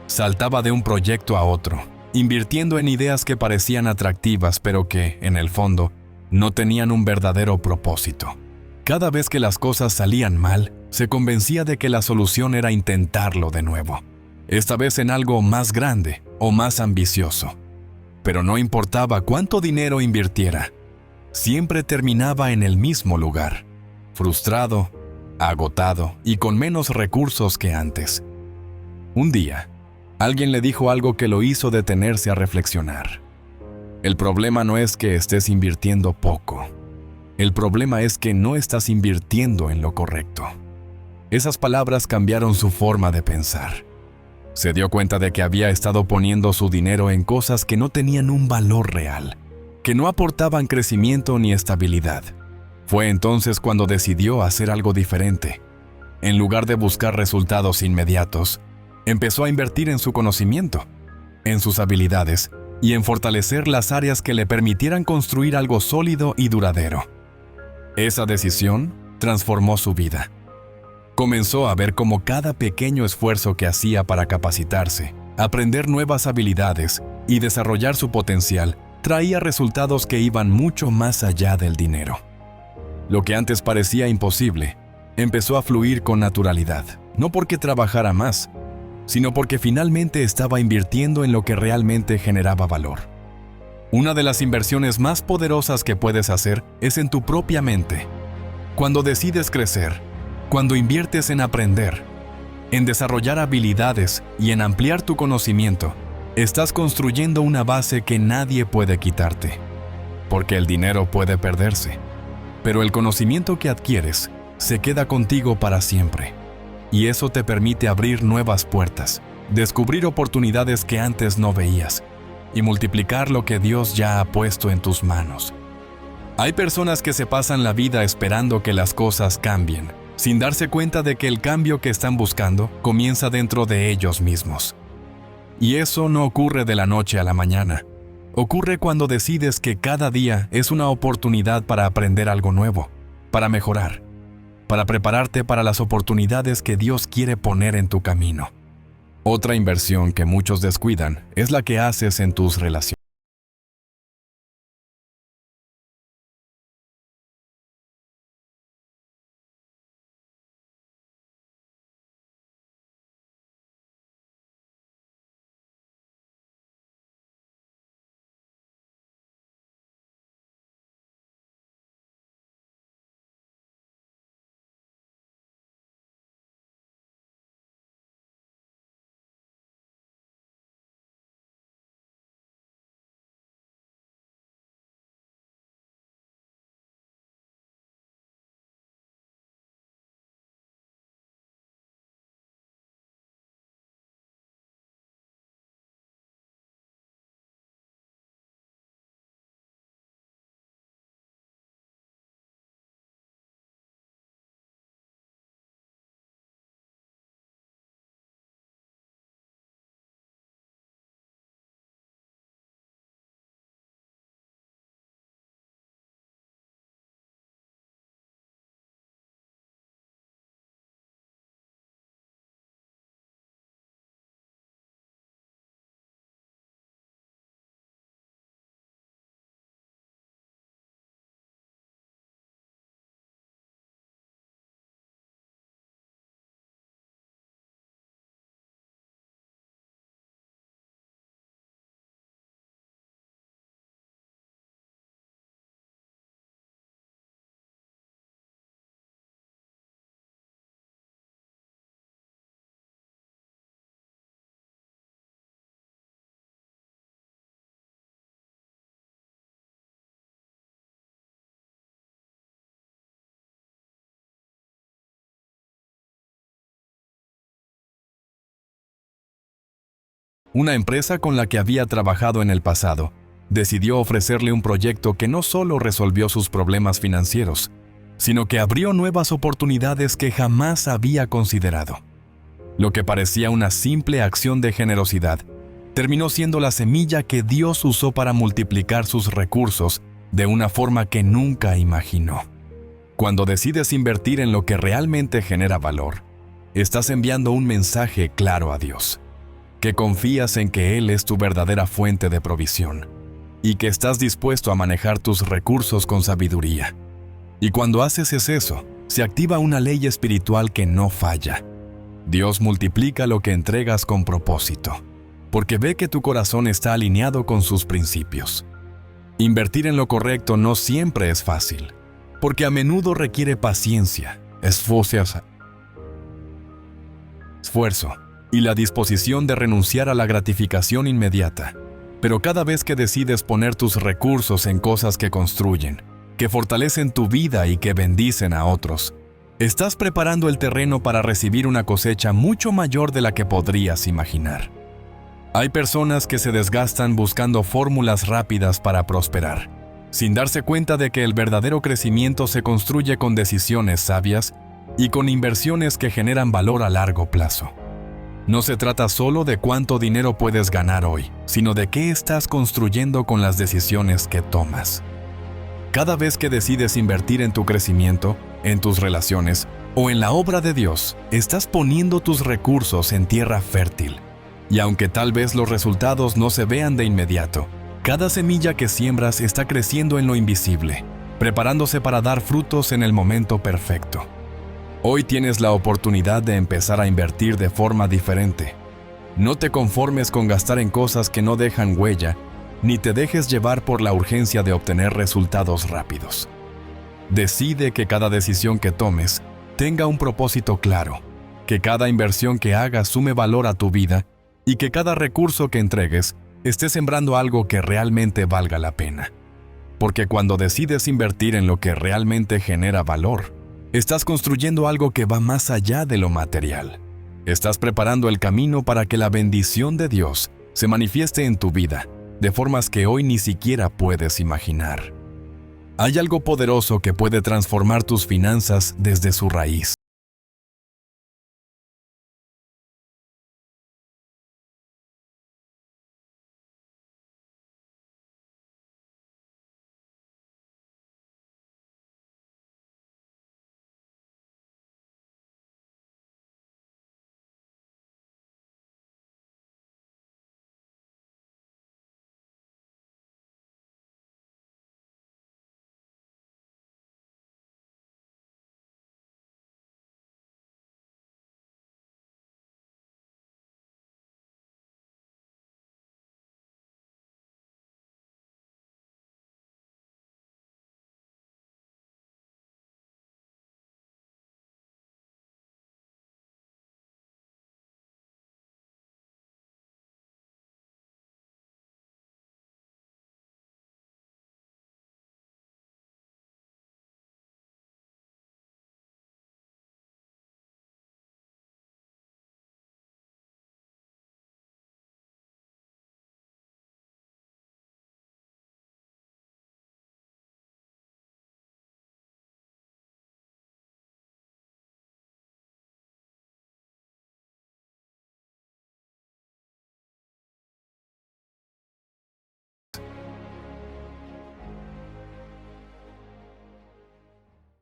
Saltaba de un proyecto a otro, invirtiendo en ideas que parecían atractivas pero que, en el fondo, no tenían un verdadero propósito. Cada vez que las cosas salían mal, se convencía de que la solución era intentarlo de nuevo, esta vez en algo más grande o más ambicioso. Pero no importaba cuánto dinero invirtiera, siempre terminaba en el mismo lugar, frustrado, agotado y con menos recursos que antes. Un día, alguien le dijo algo que lo hizo detenerse a reflexionar. El problema no es que estés invirtiendo poco. El problema es que no estás invirtiendo en lo correcto. Esas palabras cambiaron su forma de pensar. Se dio cuenta de que había estado poniendo su dinero en cosas que no tenían un valor real, que no aportaban crecimiento ni estabilidad. Fue entonces cuando decidió hacer algo diferente. En lugar de buscar resultados inmediatos, empezó a invertir en su conocimiento, en sus habilidades y en fortalecer las áreas que le permitieran construir algo sólido y duradero. Esa decisión transformó su vida. Comenzó a ver cómo cada pequeño esfuerzo que hacía para capacitarse, aprender nuevas habilidades y desarrollar su potencial traía resultados que iban mucho más allá del dinero. Lo que antes parecía imposible, empezó a fluir con naturalidad, no porque trabajara más, sino porque finalmente estaba invirtiendo en lo que realmente generaba valor. Una de las inversiones más poderosas que puedes hacer es en tu propia mente. Cuando decides crecer, cuando inviertes en aprender, en desarrollar habilidades y en ampliar tu conocimiento, estás construyendo una base que nadie puede quitarte. Porque el dinero puede perderse, pero el conocimiento que adquieres se queda contigo para siempre. Y eso te permite abrir nuevas puertas, descubrir oportunidades que antes no veías y multiplicar lo que Dios ya ha puesto en tus manos. Hay personas que se pasan la vida esperando que las cosas cambien, sin darse cuenta de que el cambio que están buscando comienza dentro de ellos mismos. Y eso no ocurre de la noche a la mañana. Ocurre cuando decides que cada día es una oportunidad para aprender algo nuevo, para mejorar, para prepararte para las oportunidades que Dios quiere poner en tu camino. Otra inversión que muchos descuidan es la que haces en tus relaciones. Una empresa con la que había trabajado en el pasado decidió ofrecerle un proyecto que no solo resolvió sus problemas financieros, sino que abrió nuevas oportunidades que jamás había considerado. Lo que parecía una simple acción de generosidad terminó siendo la semilla que Dios usó para multiplicar sus recursos de una forma que nunca imaginó. Cuando decides invertir en lo que realmente genera valor, estás enviando un mensaje claro a Dios, que confías en que Él es tu verdadera fuente de provisión y que estás dispuesto a manejar tus recursos con sabiduría. Y cuando haces eso, se activa una ley espiritual que no falla. Dios multiplica lo que entregas con propósito, porque ve que tu corazón está alineado con sus principios. Invertir en lo correcto no siempre es fácil, porque a menudo requiere paciencia, esfuerzo y la disposición de renunciar a la gratificación inmediata. Pero cada vez que decides poner tus recursos en cosas que construyen, que fortalecen tu vida y que bendicen a otros, estás preparando el terreno para recibir una cosecha mucho mayor de la que podrías imaginar. Hay personas que se desgastan buscando fórmulas rápidas para prosperar, sin darse cuenta de que el verdadero crecimiento se construye con decisiones sabias y con inversiones que generan valor a largo plazo. No se trata solo de cuánto dinero puedes ganar hoy, sino de qué estás construyendo con las decisiones que tomas. Cada vez que decides invertir en tu crecimiento, en tus relaciones o en la obra de Dios, estás poniendo tus recursos en tierra fértil. Y aunque tal vez los resultados no se vean de inmediato, cada semilla que siembras está creciendo en lo invisible, preparándose para dar frutos en el momento perfecto. Hoy tienes la oportunidad de empezar a invertir de forma diferente. No te conformes con gastar en cosas que no dejan huella, ni te dejes llevar por la urgencia de obtener resultados rápidos. Decide que cada decisión que tomes tenga un propósito claro, que cada inversión que hagas sume valor a tu vida y que cada recurso que entregues esté sembrando algo que realmente valga la pena. Porque cuando decides invertir en lo que realmente genera valor, estás construyendo algo que va más allá de lo material. Estás preparando el camino para que la bendición de Dios se manifieste en tu vida, de formas que hoy ni siquiera puedes imaginar. Hay algo poderoso que puede transformar tus finanzas desde su raíz.